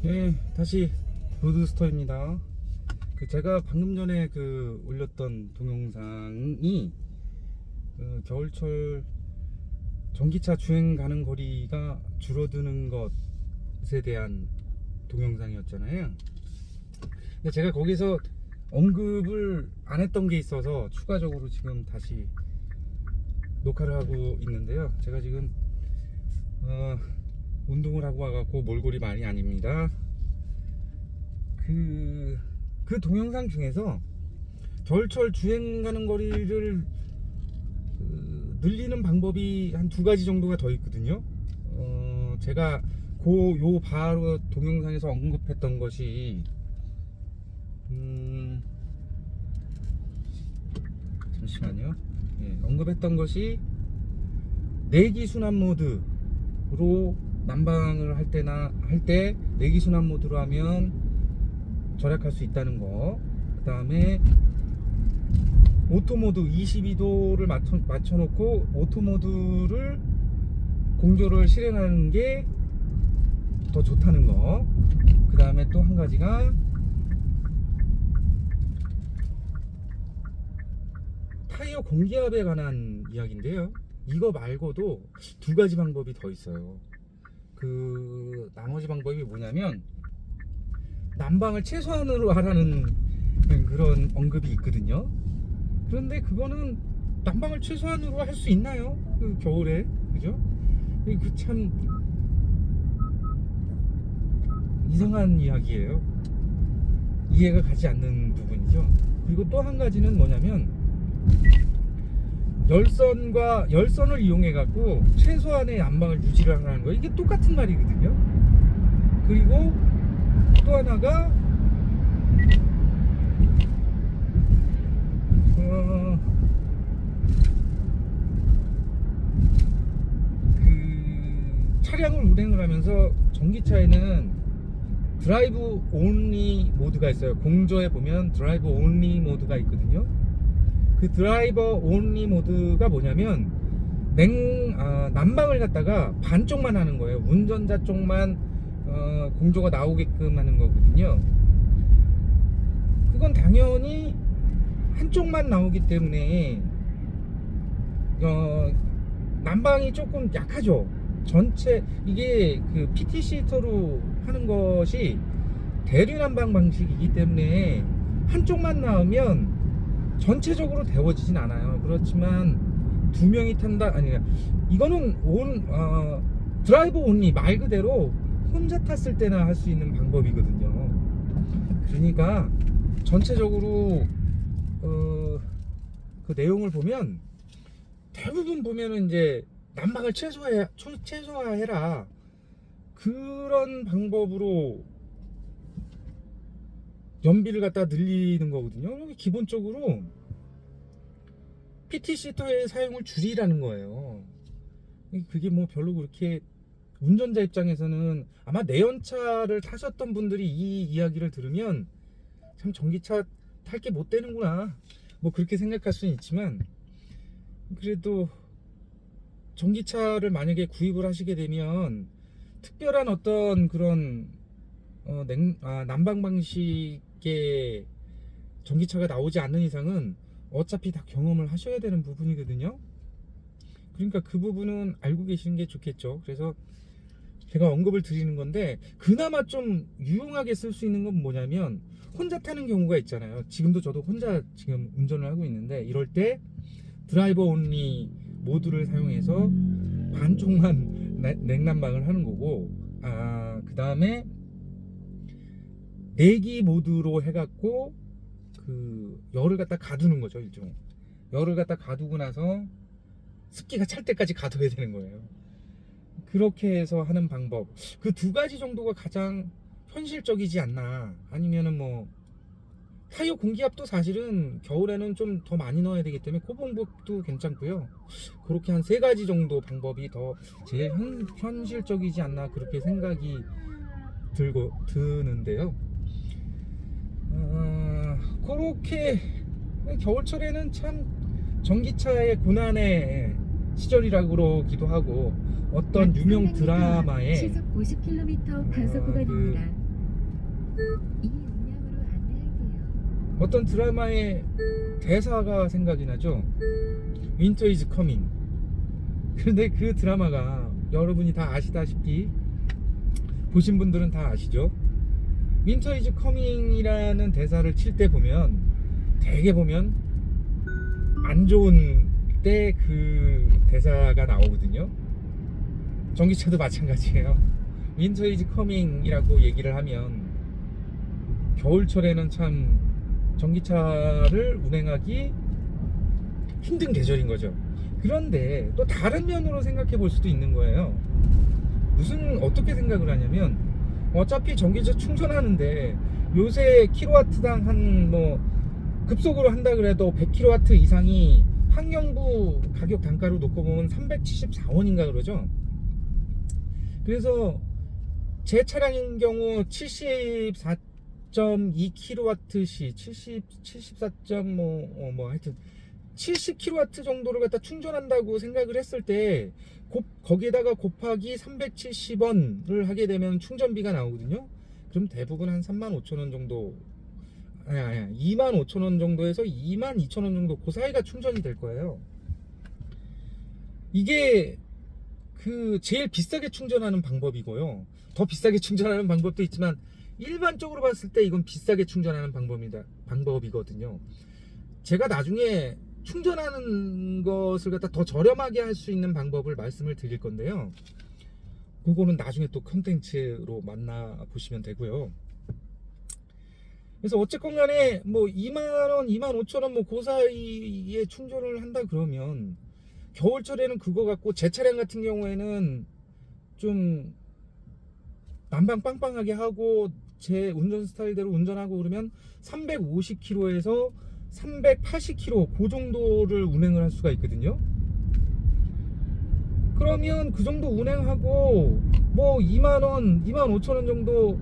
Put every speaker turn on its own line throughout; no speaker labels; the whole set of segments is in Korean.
네, 다시 로드스터입니다. 제가 방금 전에 올렸던 동영상이 겨울철 전기차 주행 가는 거리가 줄어드는 것에 대한 동영상이었잖아요. 근데 제가 거기서 언급을 안 했던 게 있어서 추가적으로 지금 다시 녹화를 하고 있는데요. 제가 지금 운동을 하고 와갖고 몰골이 많이 아닙니다. 그 동영상 중에서 겨울철 주행 가는 거리를 늘리는 방법이 한 두 가지 정도가 더 있거든요. 제가 요 바로 동영상에서 언급했던 것이 잠시만요. 언급했던 것이 내기 순환 모드로 난방을 할 때 내기 순환 모드로 하면 절약할 수 있다는 거. 그 다음에 오토 모드 22도를 맞춰놓고 오토 모드를 공조를 실행하는 게 더 좋다는 거. 그 다음에 또 한 가지가 타이어 공기압에 관한 이야기인데요. 이거 말고도 두 가지 방법이 더 있어요. 나머지 방법이 뭐냐면 난방을 최소한으로 하라는 그런 언급이 있거든요. 그런데 그거는 난방을 최소한으로 할 수 있나요? 겨울에, 그죠? 참 이상한 이야기예요. 이해가 가지 않는 부분이죠. 그리고 또 한 가지는 뭐냐면 열선을 이용해 갖고 최소한의 난방을 유지를 하라는 거예요. 이게 똑같은 말이거든요. 그리고 또 하나가 차량을 운행을 하면서 전기차에는 드라이브 온리 모드가 있어요. 공조에 보면 드라이브 온리 모드가 있거든요. 그 드라이버 온리 모드가 뭐냐면 난방을 갖다가 반쪽만 하는 거예요. 운전자 쪽만 공조가 나오게끔 하는 거거든요. 그건 당연히 한쪽만 나오기 때문에 난방이 조금 약하죠. 전체 이게 PT 시터로 하는 것이 대류 난방 방식이기 때문에 한쪽만 나오면 전체적으로 데워지진 않아요. 그렇지만 두 명이 탄다, 이거는 드라이브 온리 말 그대로 혼자 탔을 때나 할 수 있는 방법이거든요. 그러니까 전체적으로 그 내용을 보면 대부분 보면은 이제 난방을 최소화해라, 그런 방법으로 연비를 갖다 늘리는 거거든요. 기본적으로 PT 시터의 사용을 줄이라는 거예요. 그게 뭐 별로 그렇게 운전자 입장에서는, 아마 내연차를 타셨던 분들이 이 이야기를 들으면 참 전기차 탈 게 못 되는구나, 뭐 그렇게 생각할 수는 있지만, 그래도 전기차를 만약에 구입을 하시게 되면 특별한 어떤 그런 난방 방식의 전기차가 나오지 않는 이상은 어차피 다 경험을 하셔야 되는 부분이거든요. 그러니까 그 부분은 알고 계시는 게 좋겠죠. 그래서 제가 언급을 드리는 건데, 그나마 좀 유용하게 쓸 수 있는 건 뭐냐면, 혼자 타는 경우가 있잖아요. 지금도 저도 혼자 지금 운전을 하고 있는데, 이럴 때 드라이버 온리 모드를 사용해서 반쪽만 냉난방을 하는 거고, 그 다음에 내기 모드로 해갖고 열을 갖다 가두는 거죠. 일종 열을 갖다 가두고 나서 습기가 찰 때까지 가둬야 되는 거예요. 그렇게 해서 하는 방법, 그 두 가지 정도가 가장 현실적이지 않나. 아니면은 뭐 타이어 공기압도 사실은 겨울에는 좀 더 많이 넣어야 되기 때문에 그 방법도 괜찮고요. 그렇게 한 세 가지 정도 방법이 더 제일 현실적이지 않나, 그렇게 생각이 드는데요. 그렇게 겨울철에는 참 전기차의 고난의 시절이라고 그러기도 하고, 어떤 유명 드라마에
시속 50km 단속 구간입니다. 이 음량으로 안내할게요.
어떤 드라마의 대사가 생각이 나죠. Winter is coming. 그런데 그 드라마가 여러분이 다 아시다시피, 보신 분들은 다 아시죠. Winter is coming이라는 대사를 칠 때 보면 되게 보면 안 좋은 때 그 대사가 나오거든요. 전기차도 마찬가지예요. Winter is coming이라고 얘기를 하면 겨울철에는 참 전기차를 운행하기 힘든 계절인 거죠. 그런데 또 다른 면으로 생각해 볼 수도 있는 거예요. 어떻게 생각을 하냐면, 어차피 전기차 충전하는데 요새 킬로와트당 한 뭐 급속으로 한다 그래도 100kW 이상이 환경부 가격 단가로 놓고 보면 374원인가 그러죠. 그래서 제 차량인 경우 74.2kWh, 74. 하여튼 70kW 정도를 갖다 충전한다고 생각을 했을 때 거기에다가 곱하기 370원을 하게 되면 충전비가 나오거든요. 그럼 대부분 한 35,000원 정도, 25,000원 정도에서 22,000원 정도, 그 사이가 충전이 될 거예요. 이게 그 제일 비싸게 충전하는 방법이고요. 더 비싸게 충전하는 방법도 있지만 일반적으로 봤을 때 이건 비싸게 충전하는 방법이거든요. 제가 나중에 충전하는 것을 갖다 더 저렴하게 할 수 있는 방법을 말씀을 드릴 건데요. 그거는 나중에 또 컨텐츠로 만나 보시면 되고요. 그래서 어쨌건 간에 뭐 2만원, 25,000원 뭐 그 사이에 충전을 한다 그러면 겨울철에는 그거 갖고, 제 차량 같은 경우에는 좀 난방 빵빵하게 하고 제 운전 스타일대로 운전하고 그러면 350km에서 380km 그 정도를 운행을 할 수가 있거든요. 그러면 그 정도 운행하고 뭐 2만원, 25,000원 정도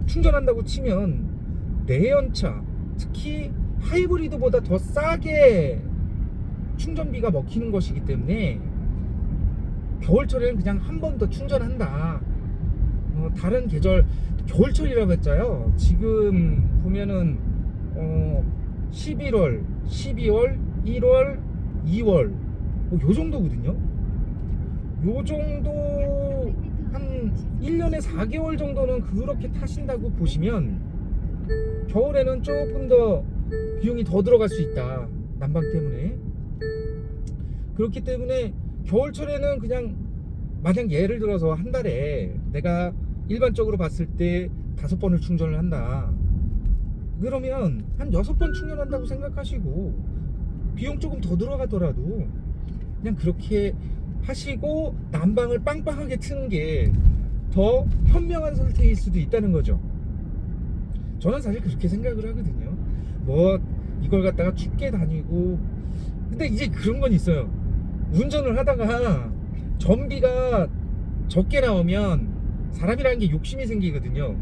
충전한다고 치면 내연차, 특히 하이브리드보다 더 싸게 충전비가 먹히는 것이기 때문에 겨울철에는 그냥 한 번 더 충전한다. 다른 계절, 겨울철이라고 했잖아요. 지금 보면은 11월, 12월, 1월, 2월 뭐 요 정도거든요. 요 정도 한 1년에 4개월 정도는 그렇게 타신다고 보시면 겨울에는 조금 더 비용이 더 들어갈 수 있다. 난방 때문에. 그렇기 때문에 겨울철에는 그냥, 만약 예를 들어서 한 달에 내가 일반적으로 봤을 때 5번을 충전을 한다. 그러면 한 6번 충전한다고 생각하시고 비용 조금 더 들어가더라도 그냥 그렇게 하시고 난방을 빵빵하게 트는 게 더 현명한 선택일 수도 있다는 거죠. 저는 사실 그렇게 생각을 하거든요. 뭐 이걸 갖다가 춥게 다니고, 근데 이제 그런 건 있어요. 운전을 하다가 전비가 적게 나오면 사람이라는 게 욕심이 생기거든요.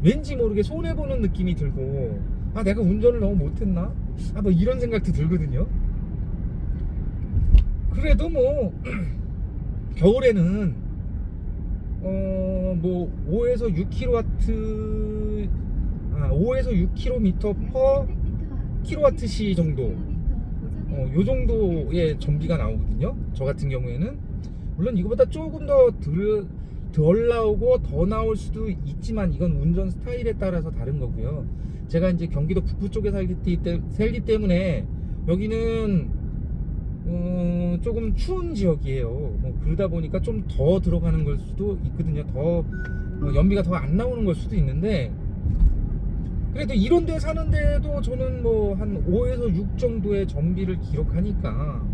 왠지 모르게 손해보는 느낌이 들고, 내가 운전을 너무 못했나? 뭐 이런 생각도 들거든요. 그래도 뭐 겨울에는 뭐 5에서 6kW, 5에서 6km per kWh 정도, 요 정도의 전비가 나오거든요. 저 같은 경우에는 물론 이거보다 조금 더 덜 나오고 더 나올 수도 있지만 이건 운전 스타일에 따라서 다른 거고요. 제가 이제 경기도 북부 쪽에 살기 때문에 여기는 조금 추운 지역이에요. 뭐 그러다 보니까 좀 더 들어가는 걸 수도 있거든요. 더 연비가 더 안 나오는 걸 수도 있는데, 그래도 이런 데 사는데도 저는 뭐 한 5에서 6 정도의 전비를 기록하니까,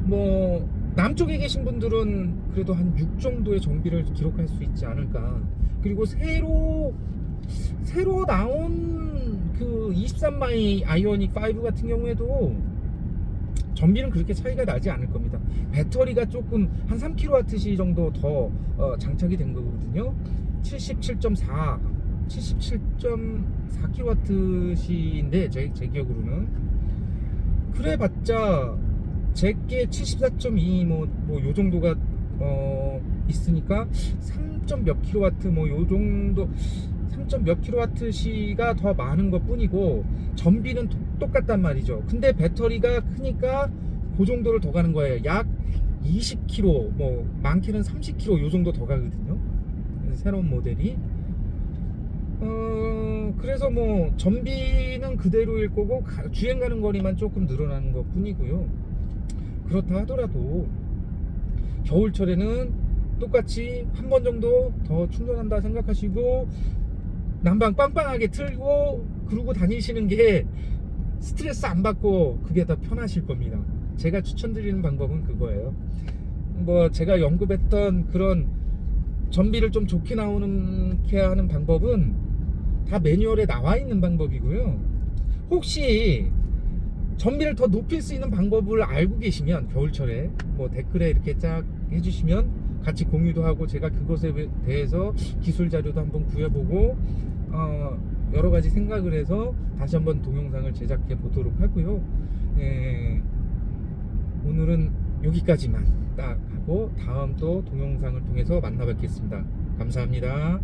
뭐 남쪽에 계신 분들은 그래도 한 6 정도의 전비를 기록할 수 있지 않을까. 그리고 새로 나온 그 23마이 아이오닉 5 같은 경우에도 전비는 그렇게 차이가 나지 않을 겁니다. 배터리가 조금 한 3kWh 정도 더 장착이 된 거거든요. 77.4kWh인데 제 기억으로는 그래봤자 제게 74.2 뭐 요 정도가 있으니까 3. 몇 kW 뭐 요 정도, 3. 몇 킬로와트시가 더 많은 것 뿐이고 전비는 똑같단 말이죠. 근데 배터리가 크니까 그 정도를 더 가는 거예요. 약 20km, 뭐 많게는 30km 요 정도 더 가거든요. 새로운 모델이. 그래서 뭐 전비는 그대로일 거고 주행 가는 거리만 조금 늘어나는 것 뿐이고요. 그렇다 하더라도 겨울철에는 똑같이 한 번 정도 더 충전한다 생각하시고 난방 빵빵하게 틀고 그러고 다니시는 게 스트레스 안 받고 그게 더 편하실 겁니다. 제가 추천드리는 방법은 그거예요. 뭐 제가 연구했던 그런 전비를 좀 좋게 나오게 하는 방법은 다 매뉴얼에 나와 있는 방법이고요. 혹시 전비를 더 높일 수 있는 방법을 알고 계시면 겨울철에 뭐 댓글에 이렇게 쫙 해주시면 같이 공유도 하고 제가 그것에 대해서 기술 자료도 한번 구해보고 여러 가지 생각을 해서 다시 한번 동영상을 제작해 보도록 하고요. 오늘은 여기까지만 딱 하고 다음 또 동영상을 통해서 만나 뵙겠습니다. 감사합니다.